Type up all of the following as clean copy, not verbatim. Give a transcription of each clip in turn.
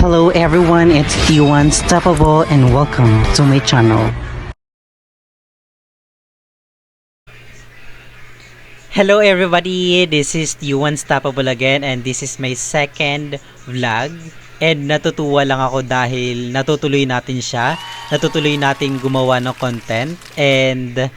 Hello everyone, it's T1 Stoppable and welcome to my channel. Hello everybody, this is T1 Stoppable again and this is my second vlog. And natutuwa lang ako dahil natutuloy natin siya, natutuloy natin gumawa ng content and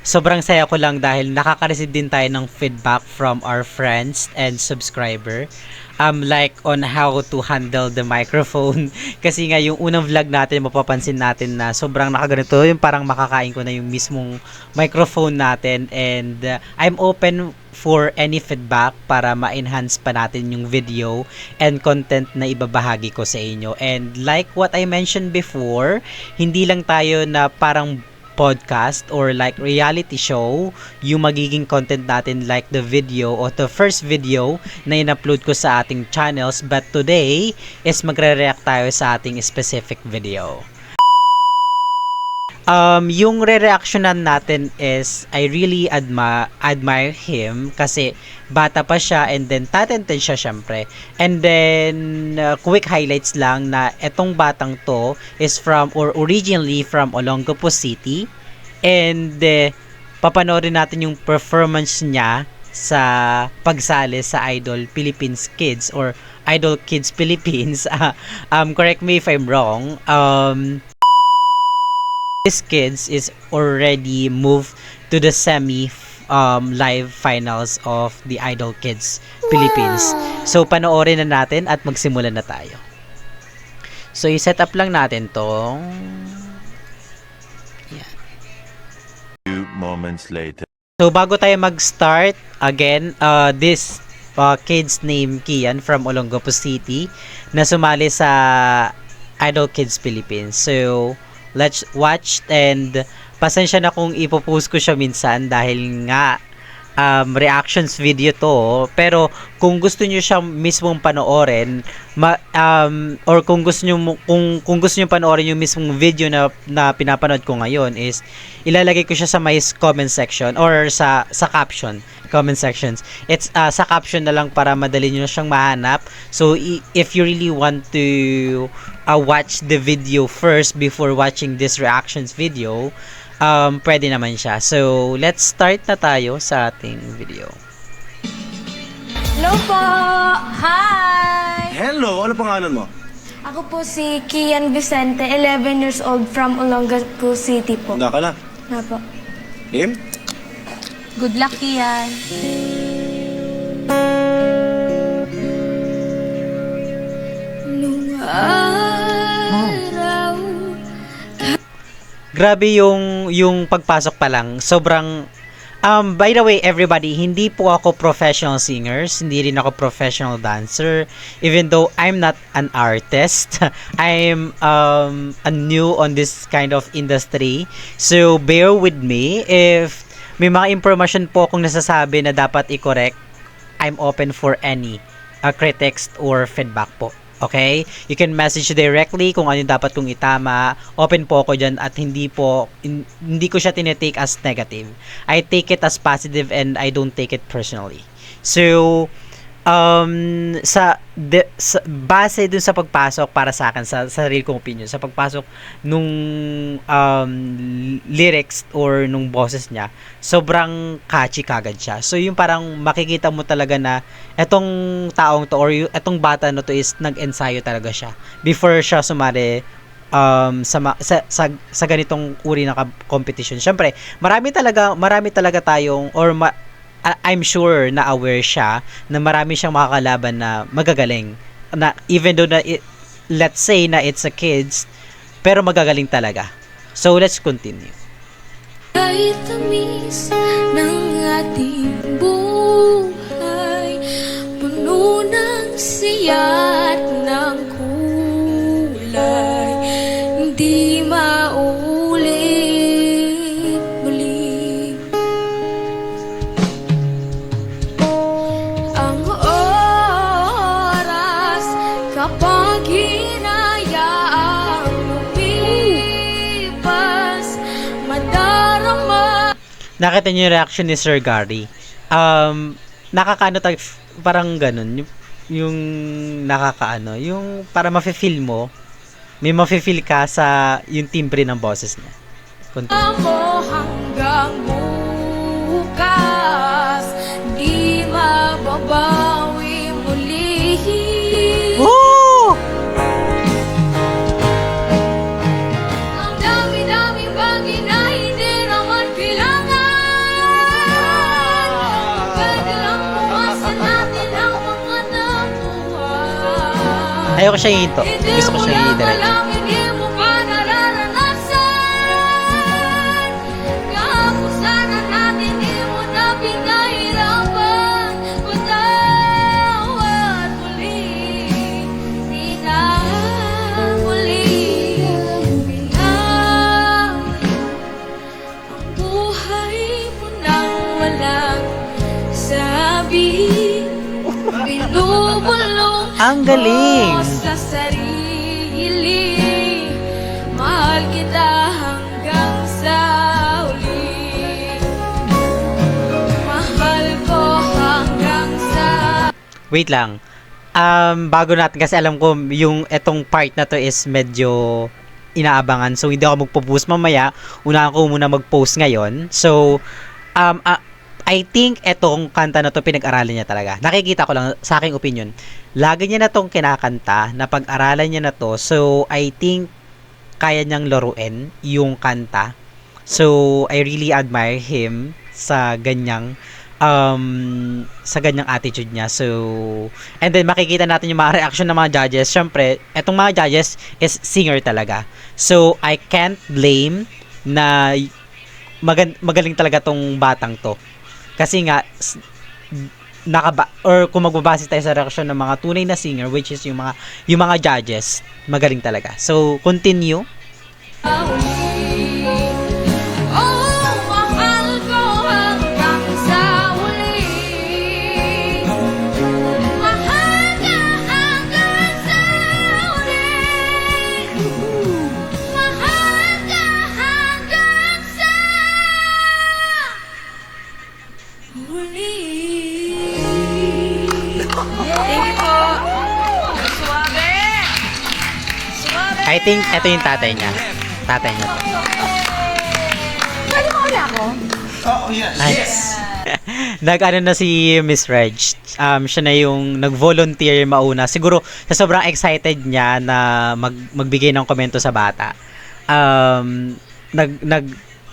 sobrang saya ko lang dahil nakaka-receive din tayo ng feedback from our friends and subscriber. Like on how to handle the microphone. Kasi nga yung unang vlog natin, mapapansin natin na sobrang nakaganito. Yung parang makakain ko na yung mismong microphone natin. And I'm open for any feedback para ma-enhance pa natin yung video and content na ibabahagi ko sa inyo. And like what I mentioned before, hindi lang tayo na parang podcast or like reality show yung magiging content natin like the video or the first video na in-upload ko sa ating channels, but today is magre-react tayo sa ating specific video. Yung re-reactionan natin is I really admire him kasi bata pa siya and then talented siya syempre. And then quick highlights lang na etong batang to is from or originally from Olongapo City and papanoorin natin yung performance niya sa pagsali sa Idol Philippines Kids or Idol Kids Philippines. Correct me if I'm wrong. This kids is already moved to the live finals of the Idol Kids Philippines. So panoorin na natin at magsimula na tayo. So i-set up lang natin tong yan. Few moments later. So bago tayo mag-start, again, this kid's name Kian from Olongapo City na sumali sa Idol Kids Philippines. So let's watch and pasensya na kung ipopost ko siya minsan dahil nga reactions video to, pero kung gusto niyo siya mismong panoorin or kung gusto niyo kung gusto niyo panoorin yung mismong video na pinapanood ko ngayon is ilalagay ko siya sa my comment section or sa caption comment sections. It's sa caption na lang para madali niyo siyang mahanap. So if you really want to watch the video first before watching this reactions video, pwede naman siya. So let's start na tayo sa ating video. Hello po! Hi! Hello! Ano pangalan mo? Ako po si Kian Vicente, 11 years old from Olongapo City po. Handa ka na. Na po. Game? Good luck, Kian. Grabe yung pagpasok pa lang. Sobrang by the way, everybody, hindi po ako professional singers, hindi rin ako professional dancer. Even though I'm not an artist, I'm new on this kind of industry. So bear with me if may mga information po akong nasasabi na dapat i-correct. I'm open for any critics or feedback po. Okay? You can message directly kung ano yung dapat kong itama. Open po ako dyan at hindi ko siya tinitake as negative. I take it as positive and I don't take it personally. So, base dun sa pagpasok para sa akin, sa sarili kong opinion, sa pagpasok nung lyrics or nung boses niya, sobrang catchy kagad siya. So yung parang makikita mo talaga na etong taong to or etong bata no to is nag-ensayo talaga siya before siya sumali sa ganitong uri ng competition. Syempre, marami talaga tayong or I'm sure na aware siya na marami siyang makakalaban na magagaling. Na even though na let's say na it's a kids, pero magagaling talaga. So let's continue. Ay tamis ng ating buhay, puno ng siya at ng kulay, hindi maulit muli. Ang oras kapag hinayaang lumipas, madarama. Nakita niyo yung reaction ni Sir Gary. Nakakaano tayo, parang ganun. yung nakakaano, yung para mafe-feel mo, may mafe-feel ka sa yung timbre ng boses niya. Kunti. Mo hanggang bukas, di mababawi muli. Woo! Ang dami-daming bagay na hindi naman kailangan. Pwede lang pumasan natin ang mga nakuha. Ayoko siya hinto. Gusto ko siya i-direct. Hindi mo pa nararanasan. Kapusanan natin, di mo na pinahirapan. Patawad muli, di na muli. Binawi ang buhay mo nang walang sabi. Binubulong Ang galing! mo sa sarili. Mahal kita hanggang sa huli. Mahal ko hanggang sa Wait lang. Bago natin, kasi alam ko yung etong part na to is medyo inaabangan. So, hindi ako magpo-post mamaya. Unahan ko muna mag-post ngayon. So, I think etong kanta na to pinag-aralan niya talaga. Nakikita ko lang sa aking opinion. Lagi niya na tong kinakanta, napag-aralan niya na to. So, I think kaya niyang laruin yung kanta. So, I really admire him sa ganyang attitude niya. So, and then makikita natin yung mga reaction ng mga judges. Syempre, etong mga judges is singer talaga. So, I can't blame na magaling talaga tong batang to. Kasi nga kung magbabase tayo sa reaction ng mga tunay na singer, which is yung mga judges, magaling talaga. So, continue. huli. Oh, mahal ko hanggang sa huli. Mahal ka hanggang sa huli. Mahal ka hanggang sa huli. Thank you po. Suwabe. Suwabe. I think ito yung tatay niya. Tatay niya to. Pwede mo wala ako? Nice. Nag-ano na si Miss Reg. Siya na yung nag-volunteer mauna. Siguro sa sobrang excited niya na magbigay ng komento sa bata.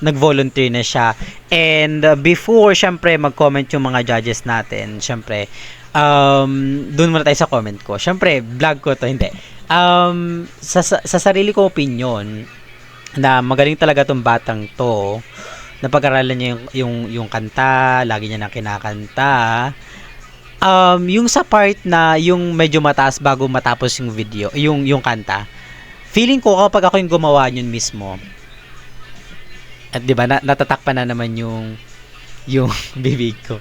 Nag-volunteer na siya. And before syempre mag-comment yung mga judges natin, syempre doon muna tayo sa comment ko. Syempre vlog ko to, hindi. Sa sarili ko opinion na magaling talaga tong batang to. Napag-aralan niya yung kanta, lagi niya nang kinakanta. Yung sa part na yung medyo mataas bago matapos yung video, yung kanta. Feeling ko kapag ako yung gumawa yun mismo. At 'di ba natatakpan na naman yung bibig ko.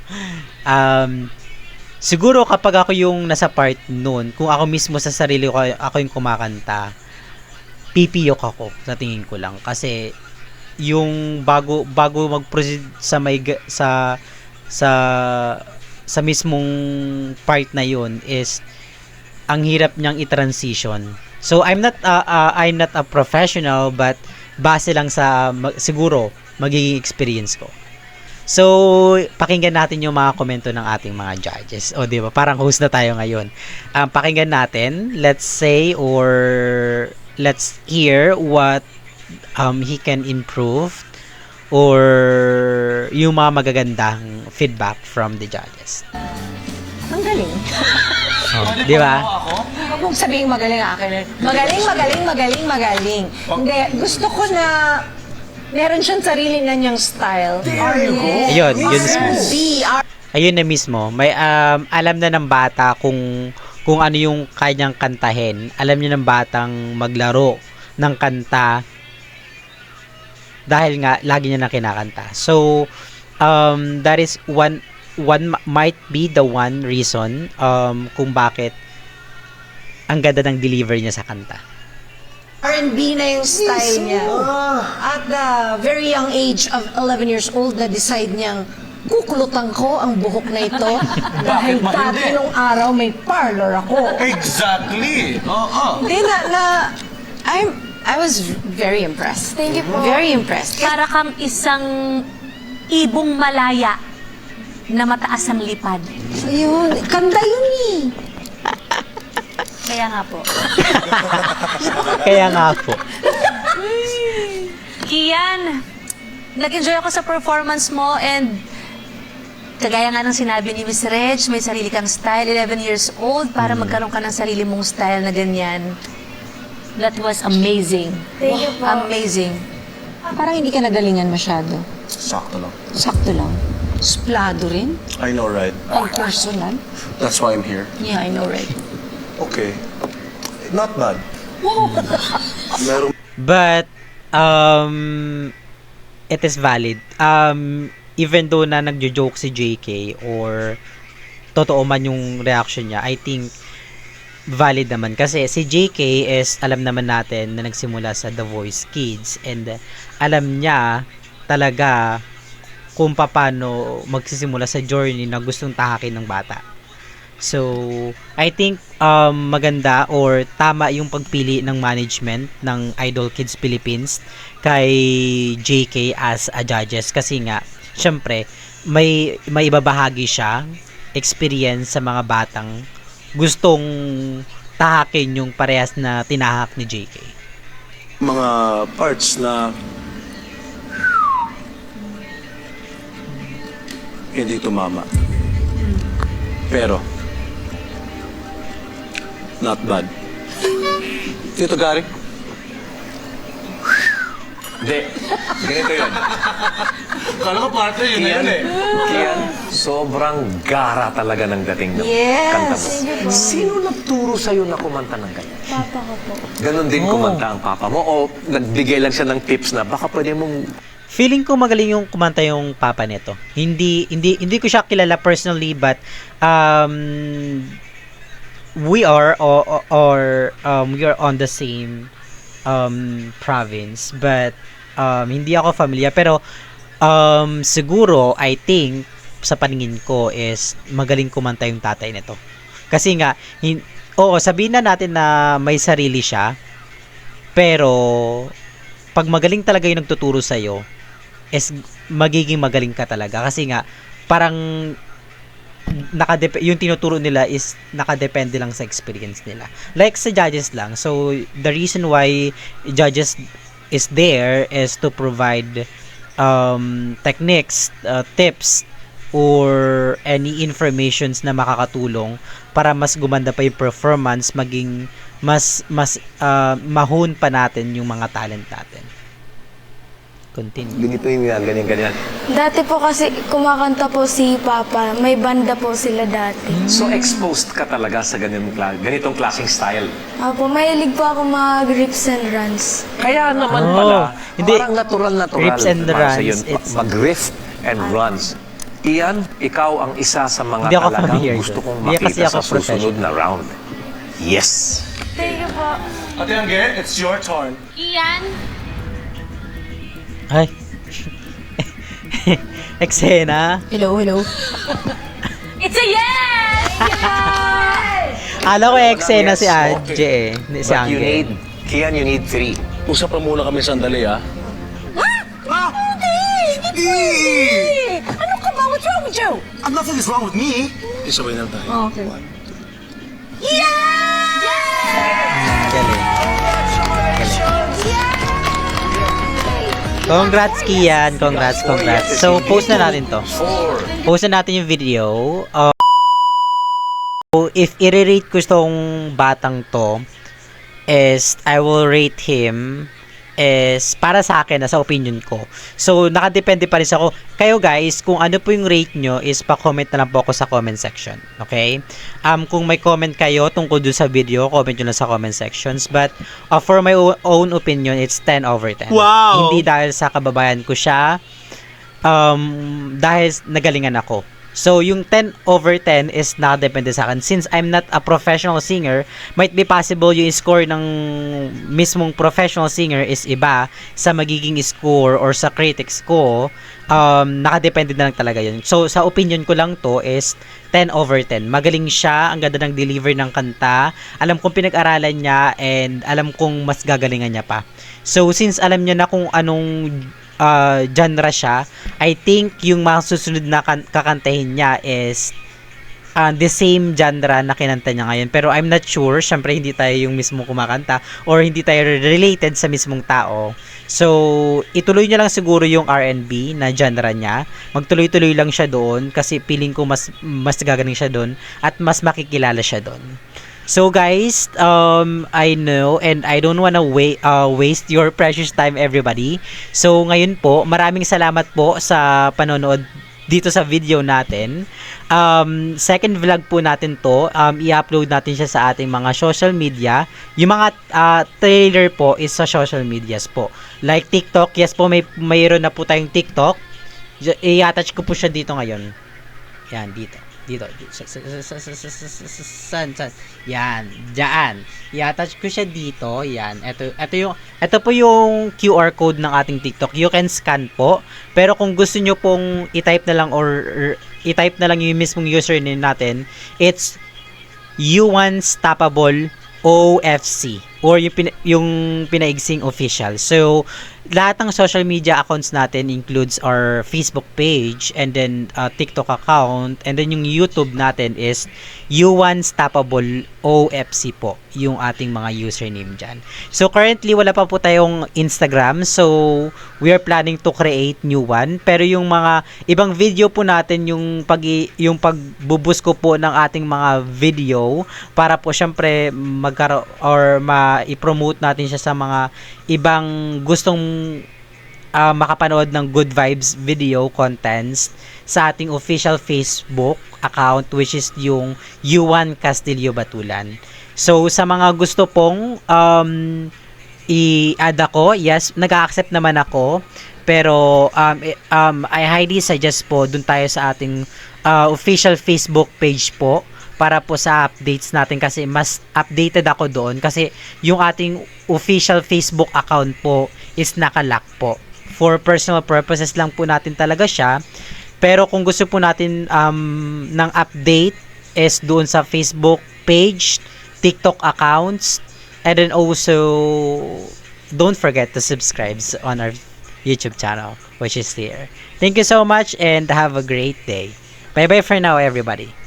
Siguro kapag ako yung nasa part noon, kung ako mismo sa sarili ko ako yung kumakanta, pipiyok ako sa tingin ko lang kasi yung bago mag-proceed sa mismong part na yun is ang hirap niyang i-transition. So I'm not a professional, but base lang sa siguro magiging experience ko. So, pakinggan natin yung mga komento ng ating mga judges. O, di ba? Parang host na tayo ngayon. Pakinggan natin, let's say, or let's hear what he can improve or yung mga magagandang feedback from the judges. Ang galing. Oh, di ba? Huwag mong sabihin magaling akin. Magaling. Hindi, gusto ko na meron siyang sarili na niyang style. Ayun, yun mismo. R&B, Ayun na mismo. May alam na ng bata kung ano yung kanyang kantahin. Alam niya ng batang maglaro ng kanta dahil nga lagi niya na kinakanta. So that is one might be the one reason kung bakit ang ganda ng delivery niya sa kanta. R&B na yung style niya. At the very young age of 11 years old, na decide niyang kukulutan ko ang buhok na ito dahil dati nung araw may parlor ako. Exactly! Oo. Hindi I was very impressed. Thank you po. Very impressed. Para kang isang ibong malaya na mataas ang lipad. Ayun, kanda yun eh. Kaya nga po. Kaya nga po. Kian, nag-enjoy ako sa performance mo and kagaya nga ng sinabi ni Miss Reg, may sarili kang style, 11 years old, para magkaroon ka ng sarili mong style na ganyan. That was amazing. Thank you po. Amazing. Parang hindi ka nagalingan masyado. Sakto lang. Sakto lang. Splado rin. I know, right? Ang personal. That's why I'm here. Yeah, I know, right? Okay. Not bad. Meron But, it is valid. Even though na nagjo-joke si JK or totoo man yung reaction niya, I think valid naman. Kasi si JK is, alam naman natin na nagsimula sa The Voice Kids and alam niya talaga kung paano magsisimula sa journey na gustong tahakin ng bata. So, I think maganda or tama yung pagpili ng management ng Idol Kids Philippines kay JK as a judges kasi nga, syempre, may ibabahagi siya experience sa mga batang gustong tahakin yung parehas na tinahak ni JK. mga parts na hindi tumama. Pero, not bad. Tito Gary? Hindi. Ganito yun. Kala ko partner yun na yun eh. Kian, sobrang gara talaga ng dating ng kanta mo. Sino nagturo sa'yo na kumanta ng ganyan? Papa ko po. Ganon din kumanta ang papa mo o nagbigay lang siya ng tips na baka pwede mong Feeling ko magaling yung kumanta yung papa nito. Hindi ko siya kilala personally but we are we are on the same province but hindi ako familiar pero siguro I think sa paningin ko is magaling kumanta yung tatay nito. Kasi nga oo, sabihin na natin na may sarili siya pero pag magaling talaga yung nagtuturo sa'yo is magiging magaling ka talaga kasi nga parang yung tinuturo nila is nakadepende lang sa experience nila. Like sa judges lang. So, the reason why judges is there is to provide techniques, tips, or any informations na makakatulong para mas gumanda pa yung performance, maging mas mahon pa natin yung mga talent natin. Continue. binituin mo yan, ganyan-ganyan. Dati po kasi kumakanta po si Papa. May banda po sila dati. So exposed ka talaga sa ganitong klaseng style. Apo, mahilig po ako mag-rips and runs. Kaya naman Oh, pala, hindi. parang natural Rips and para runs, sa'yo, it's- mag-riff and runs. Ian, ikaw ang isa sa mga Hindi ako talagang familiar gusto doon. kong Hindi kasi makita ako sa susunod professional. na round. Yes! Thank you po. Ate Angge, it's your turn. Ian, Ay. Eksena. Hello. it's a yes! Alam ko eksena si Yes, Adje okay. Si But you Angge. need, Kian, you need 3. Usap pa muna kami sandali ah. Ano ka ba? What's wrong with you? Nothing is wrong with me. Isabay lang tayo. Okay. Galing. Congrats, Kian. Congrats. So, post na natin to. 4. Post na natin yung video. So, if i-rate ko itong batang to, is, I will rate him is para sa akin, sa opinion ko. So, nakadepende pa rin sa ako. Kayo guys, kung ano po yung rate nyo, is pa-comment na lang po ako sa comment section. Okay? Kung may comment kayo tungkol dun sa video, comment nyo lang sa comment sections. But, for my own opinion, it's 10 over 10. Wow! Hindi dahil sa kababayan ko siya, dahil nagalingan ako. So, yung 10/10 is nakadepende sa akin. Since I'm not a professional singer, might be possible yung score ng mismong professional singer is iba sa magiging score or sa critics ko. Nakadepende na lang talaga yun. So, sa opinion ko lang to is 10/10. Magaling siya, ang ganda ng deliver ng kanta. Alam kong pinag-aralan niya and alam kong mas gagalingan niya pa. So, since alam niya na kung anong genre siya, I think yung mga susunod na kakantahin niya is the same genre na kinanta niya ngayon. Pero I'm not sure, syempre hindi tayo yung mismo kumakanta or hindi tayo related sa mismong tao. So, ituloy niya lang siguro yung R&B na genre niya. Magtuloy-tuloy lang siya doon kasi feeling ko mas gagaling siya doon at mas makikilala siya doon. So guys, I know and I don't wanna waste your precious time everybody. So ngayon po, maraming salamat po sa panonood dito sa video natin. Second vlog po natin to. I-upload natin siya sa ating mga social media. Yung mga trailer po is sa social medias po. Like TikTok, yes po, mayroon na po tayong TikTok. I-attach ko po siya dito ngayon. Yan, dito. San? Yan, dyan. I-attach ko siya dito. Yan. Ito po yung QR code ng ating TikTok. You can scan po. Pero kung gusto nyo pong i-type na lang or i-type na lang yung mismong username natin, it's U1Stoppable OFC or yung pinaigsing official. So, lahat ng social media accounts natin includes our Facebook page and then TikTok account and then yung YouTube natin is U1Stoppable OFC po yung ating mga username dyan. So currently wala pa po tayong Instagram, so we are planning to create new one, pero yung mga ibang video po natin yung pagbubus ko po ng ating mga video para po syempre ma-promote natin siya sa mga ibang gustong makapanood ng good vibes video contents sa ating official Facebook account, which is yung U1 Castillo Batulan. So sa mga gusto pong i-add ako, yes, nag-accept naman ako, pero I highly suggest po dun tayo sa ating official Facebook page po para po sa updates natin kasi mas updated ako doon kasi yung ating official Facebook account po is nakalock po. For personal purposes lang po natin talaga siya. Pero kung gusto po natin ng update is doon sa Facebook page, TikTok accounts, and then also don't forget to subscribe on our YouTube channel, which is here. Thank you so much and have a great day. Bye bye for now, everybody.